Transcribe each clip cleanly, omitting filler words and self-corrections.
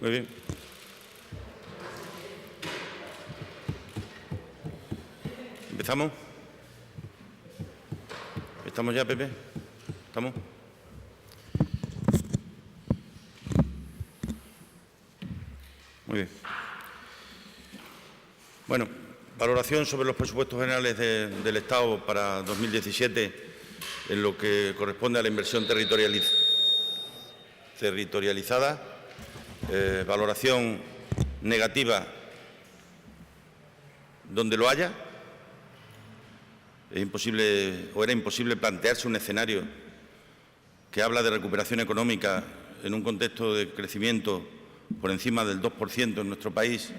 Muy bien. ¿Empezamos? ¿Estamos ya, Pepe? ¿Estamos? Muy bien. Bueno, valoración sobre los presupuestos generales del Estado para 2017 en lo que corresponde a la inversión territorializada. Valoración negativa donde lo haya. Es imposible o era imposible plantearse un escenario que habla de recuperación económica en un contexto de crecimiento por encima del 2% en nuestro país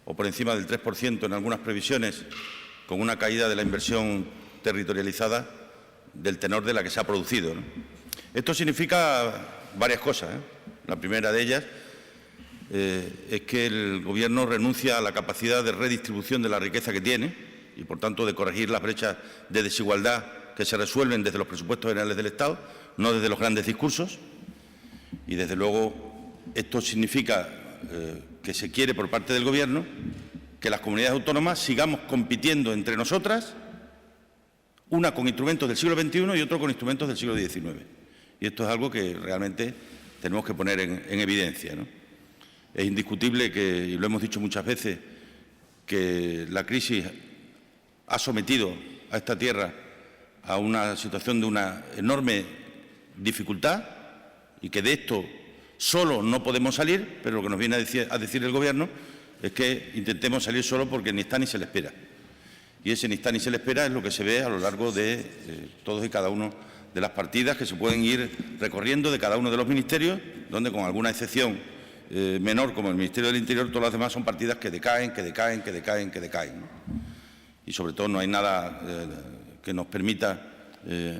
o por encima del 3% en algunas previsiones, con una caída de la inversión territorializada del tenor de la que se ha producido, ¿no? Esto significa varias cosas, ¿eh? La primera de ellas es que el Gobierno renuncia a la capacidad de redistribución de la riqueza que tiene y, por tanto, de corregir las brechas de desigualdad que se resuelven desde los presupuestos generales del Estado, no desde los grandes discursos. Y, desde luego, esto significa que se quiere, por parte del Gobierno, que las comunidades autónomas sigamos compitiendo entre nosotras, una con instrumentos del siglo XXI y otro con instrumentos del siglo XIX. Y esto es algo que realmente tenemos que poner en evidencia, ¿no? Es indiscutible que, y lo hemos dicho muchas veces, que la crisis ha sometido a esta tierra a una situación de una enorme dificultad y que de esto solo no podemos salir, pero lo que nos viene a decir el Gobierno es que intentemos salir solo porque ni está ni se le espera. Y ese ni está ni se le espera es lo que se ve a lo largo de todos y cada uno de las partidas que se pueden ir recorriendo de cada uno de los ministerios, donde, con alguna excepción menor, como el Ministerio del Interior, todas las demás son partidas que decaen, ¿no? Y, sobre todo, no hay nada que nos permita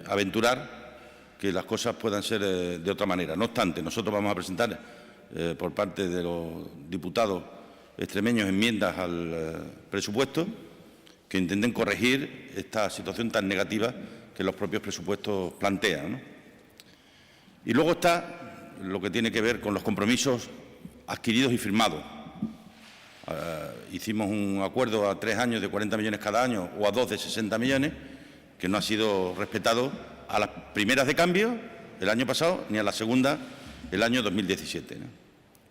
aventurar que las cosas puedan ser de otra manera. No obstante, nosotros vamos a presentar por parte de los diputados extremeños enmiendas al presupuesto que intenten corregir esta situación tan negativa que los propios presupuestos plantean, ¿no? Y luego está lo que tiene que ver con los compromisos adquiridos y firmados. Hicimos un acuerdo a 3 años de 40 millones cada año o a 2 de 60 millones, que no ha sido respetado a las primeras de cambio el año pasado ni a la segunda el año 2017, ¿no?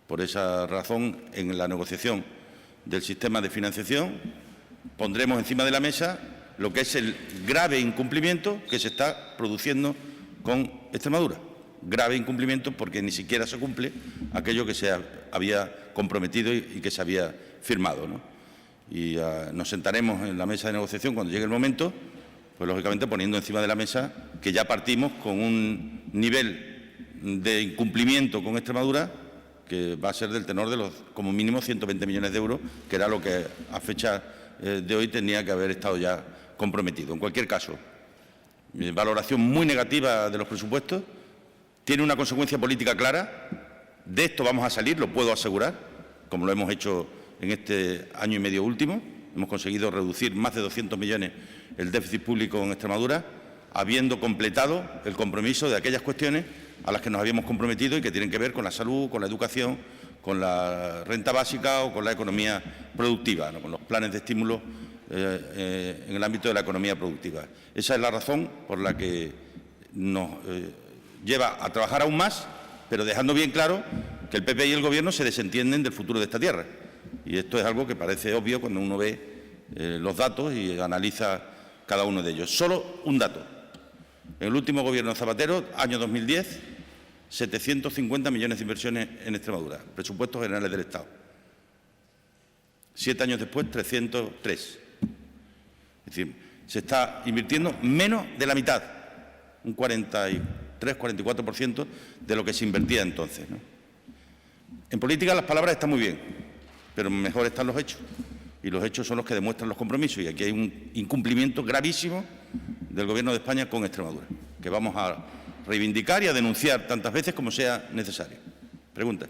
Por esa razón, en la negociación del sistema de financiación pondremos encima de la mesa lo que es el grave incumplimiento que se está produciendo con Extremadura. Grave incumplimiento porque ni siquiera se cumple aquello que se había comprometido y que se había firmado, ¿no? Y nos sentaremos en la mesa de negociación cuando llegue el momento, pues lógicamente poniendo encima de la mesa que ya partimos con un nivel de incumplimiento con Extremadura que va a ser del tenor de los como mínimo 120 millones de euros, que era lo que a fecha de hoy tenía que haber estado ya comprometido. En cualquier caso, valoración muy negativa de los presupuestos, tiene una consecuencia política clara. De esto vamos a salir, lo puedo asegurar, como lo hemos hecho en este año y medio último. Hemos conseguido reducir más de 200 millones el déficit público en Extremadura, habiendo completado el compromiso de aquellas cuestiones a las que nos habíamos comprometido y que tienen que ver con la salud, con la educación, con la renta básica o con la economía productiva, ¿no? Con los planes de estímulo en el ámbito de la economía productiva. Esa es la razón por la que nos lleva a trabajar aún más, pero dejando bien claro que el PP y el Gobierno se desentienden del futuro de esta tierra. Y esto es algo que parece obvio cuando uno ve los datos y analiza cada uno de ellos. Solo un dato. En el último Gobierno de Zapatero, año 2010, 750 millones de inversiones en Extremadura, presupuestos generales del Estado. 7 años después, 303. Es decir, se está invirtiendo menos de la mitad, un 43-44% de lo que se invertía entonces, ¿no? En política las palabras están muy bien, pero mejor están los hechos. Y los hechos son los que demuestran los compromisos. Y aquí hay un incumplimiento gravísimo del Gobierno de España con Extremadura, que vamos a reivindicar y a denunciar tantas veces como sea necesario. ¿Preguntas?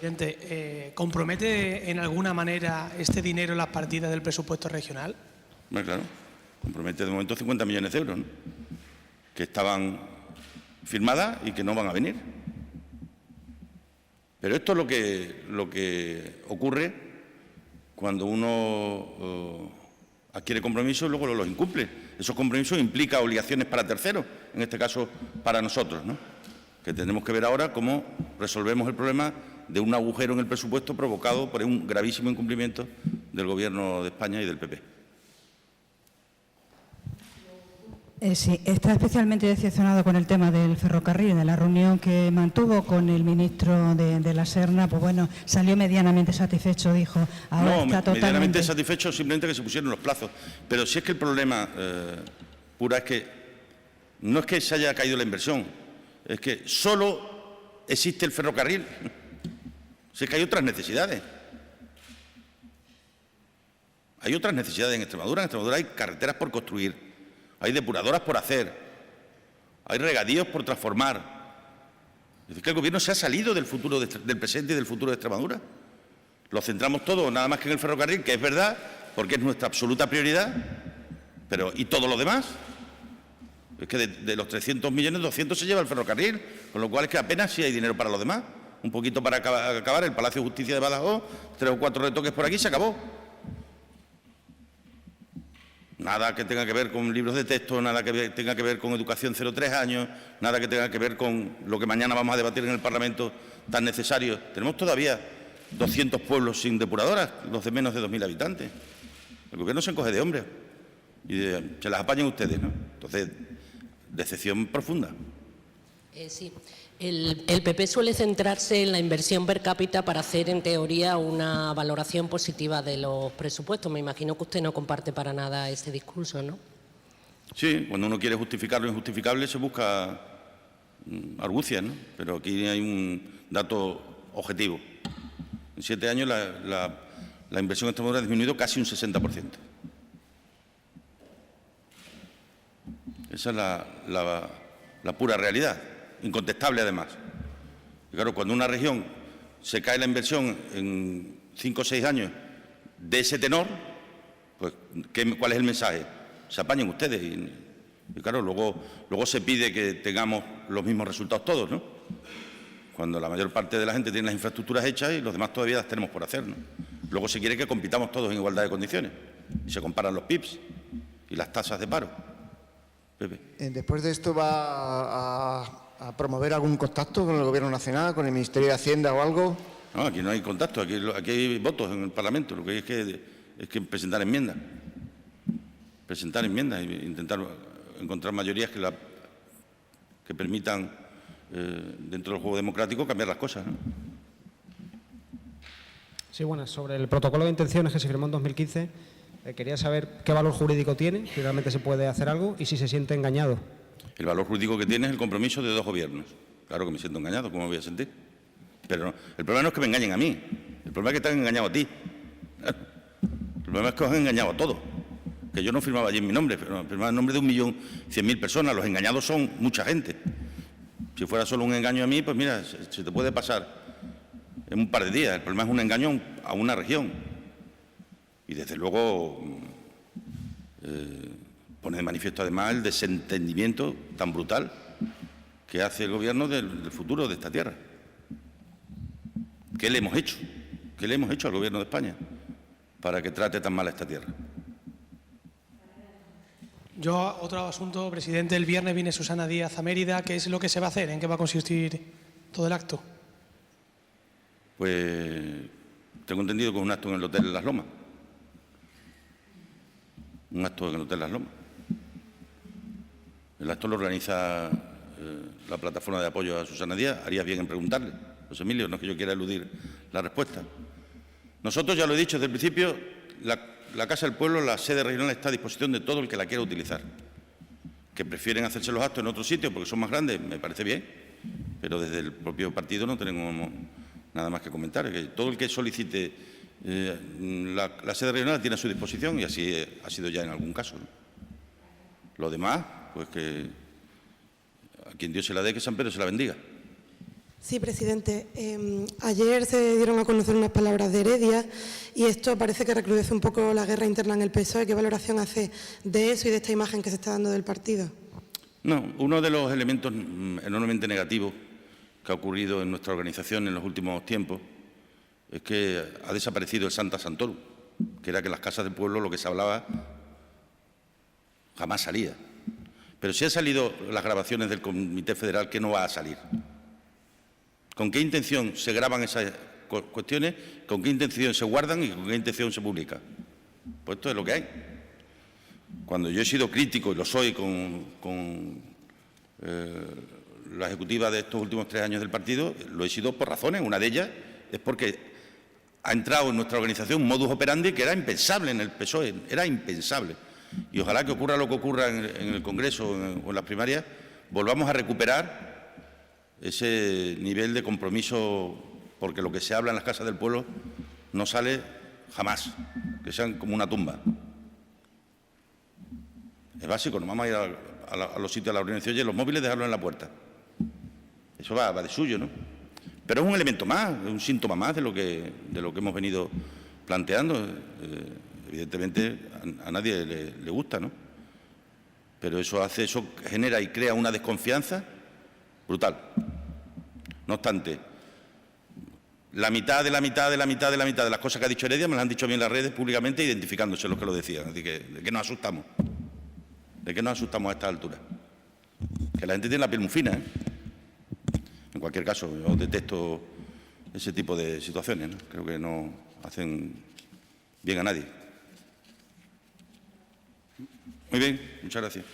Presidente, ¿compromete en alguna manera este dinero en las partidas del presupuesto regional? Bueno, claro, compromete de momento 50 millones de euros, ¿no? Que estaban firmadas y que no van a venir. Pero esto es lo que ocurre cuando uno adquiere compromisos y luego los incumple. Esos compromisos implican obligaciones para terceros, en este caso para nosotros, ¿no? Que tenemos que ver ahora cómo resolvemos el problema de un agujero en el presupuesto provocado por un gravísimo incumplimiento del Gobierno de España y del PP. Sí, está especialmente decepcionado con el tema del ferrocarril. De la reunión que mantuvo con el ministro de la Serna, pues bueno, salió medianamente satisfecho, dijo. Ahora no, está totalmente medianamente satisfecho, simplemente que se pusieron los plazos. Pero si es que el problema, Pura, es que no es que se haya caído la inversión, es que solo existe el ferrocarril. Si es que hay otras necesidades. Hay otras necesidades en Extremadura. En Extremadura hay carreteras por construir. Hay depuradoras por hacer, hay regadíos por transformar. Es decir, que el Gobierno se ha salido del futuro del presente y del futuro de Extremadura. Lo centramos todo nada más que en el ferrocarril, que es verdad, porque es nuestra absoluta prioridad, pero ¿y todo lo demás? Es que de los 300 millones, 200 se lleva el ferrocarril, con lo cual es que apenas sí hay dinero para los demás. Un poquito para acabar el Palacio de Justicia de Badajoz, 3 o 4 retoques por aquí, se acabó. Nada que tenga que ver con libros de texto, nada que tenga que ver con educación 0-3 años, nada que tenga que ver con lo que mañana vamos a debatir en el Parlamento tan necesario. Tenemos todavía 200 pueblos sin depuradoras, los de menos de 2.000 habitantes. El Gobierno se encoge de hombres y se las apañan ustedes, ¿no? Entonces, decepción profunda. Sí. El PP suele centrarse en la inversión per cápita para hacer, en teoría, una valoración positiva de los presupuestos. Me imagino que usted no comparte para nada ese discurso, ¿no? Sí, cuando uno quiere justificar lo injustificable se busca argucias, ¿no? Pero aquí hay un dato objetivo. En 7 años la inversión en Extremadura ha disminuido casi un 60%. Esa es la pura realidad. Incontestable, además. Y claro, cuando una región se cae la inversión en 5 o 6 años de ese tenor, pues ¿cuál es el mensaje? Se apañen ustedes. Y claro, luego se pide que tengamos los mismos resultados todos, ¿no? Cuando la mayor parte de la gente tiene las infraestructuras hechas y los demás todavía las tenemos por hacer, ¿no? Luego se quiere que compitamos todos en igualdad de condiciones. Y se comparan los PIBs y las tasas de paro. Pepe. Después de esto va a promover algún contacto con el Gobierno Nacional, con el Ministerio de Hacienda o algo. No, aquí no hay contacto, aquí hay votos en el Parlamento. Lo que hay es que presentar enmiendas. Presentar enmiendas e intentar encontrar mayorías que permitan, dentro del juego democrático, cambiar las cosas, ¿no? Sí, bueno, sobre el protocolo de intenciones que se firmó en 2015, quería saber qué valor jurídico tiene, si realmente se puede hacer algo y si se siente engañado. El valor jurídico que tiene es el compromiso de 2 gobiernos. Claro que me siento engañado, ¿cómo me voy a sentir? Pero no, el problema no es que me engañen a mí, el problema es que te han engañado a ti. El problema es que os han engañado a todos. Que yo no firmaba allí en mi nombre, pero firmaba en nombre de 1.100.000 personas. Los engañados son mucha gente. Si fuera solo un engaño a mí, pues mira, se te puede pasar en un par de días. El problema es un engaño a una región. Y desde luego pone de manifiesto además el desentendimiento tan brutal que hace el Gobierno del futuro de esta tierra. ¿Qué le hemos hecho? ¿Qué le hemos hecho al Gobierno de España para que trate tan mal a esta tierra? Yo, otro asunto, presidente, el viernes viene Susana Díaz a Mérida. ¿Qué es lo que se va a hacer? ¿En qué va a consistir todo el acto? Pues tengo entendido que es un acto en el Hotel Las Lomas. Un acto en el Hotel Las Lomas. El acto lo organiza la plataforma de apoyo a Susana Díaz. Harías bien en preguntarle, José Emilio, no es que yo quiera eludir la respuesta. Nosotros, ya lo he dicho desde el principio, la Casa del Pueblo, la sede regional, está a disposición de todo el que la quiera utilizar. Que prefieren hacerse los actos en otro sitio porque son más grandes, me parece bien, pero desde el propio partido no tenemos nada más que comentar. Que todo el que solicite la sede regional la tiene a su disposición y así ha sido ya en algún caso, ¿no? Lo demás, pues que a quien Dios se la dé, que San Pedro se la bendiga. Sí, presidente. Ayer se dieron a conocer unas palabras de Heredia y esto parece que recrudece un poco la guerra interna en el PSOE. ¿Qué valoración hace de eso y de esta imagen que se está dando del partido? No, uno de los elementos enormemente negativos que ha ocurrido en nuestra organización en los últimos tiempos es que ha desaparecido el Sancta Sanctorum, que era que en las casas del pueblo lo que se hablaba jamás salía. Pero si han salido las grabaciones del Comité Federal, ¿qué no va a salir? ¿Con qué intención se graban esas cuestiones? ¿Con qué intención se guardan y con qué intención se publica? Pues esto es lo que hay. Cuando yo he sido crítico, y lo soy, con la ejecutiva de estos últimos 3 años del partido, lo he sido por razones. Una de ellas es porque ha entrado en nuestra organización un modus operandi que era impensable en el PSOE, era impensable. Y ojalá que ocurra lo que ocurra en el Congreso o en las primarias, volvamos a recuperar ese nivel de compromiso, porque lo que se habla en las casas del pueblo no sale jamás, que sean como una tumba. Es básico, nos vamos a ir a los sitios de la organización y los móviles dejarlos en la puerta. Eso va de suyo, ¿no? Pero es un elemento más, es un síntoma más de lo que hemos venido planteando. Evidentemente a nadie le gusta, ¿no? Pero eso genera y crea una desconfianza brutal. No obstante, la mitad de las cosas que ha dicho Heredia me las han dicho a mí en las redes públicamente, identificándose los que lo decían. Así que, ¿de qué nos asustamos? ¿De qué nos asustamos a esta altura? Que la gente tiene la piel muy fina, ¿eh? En cualquier caso, yo detesto ese tipo de situaciones, ¿no? Creo que no hacen bien a nadie. Muy bien, muchas gracias.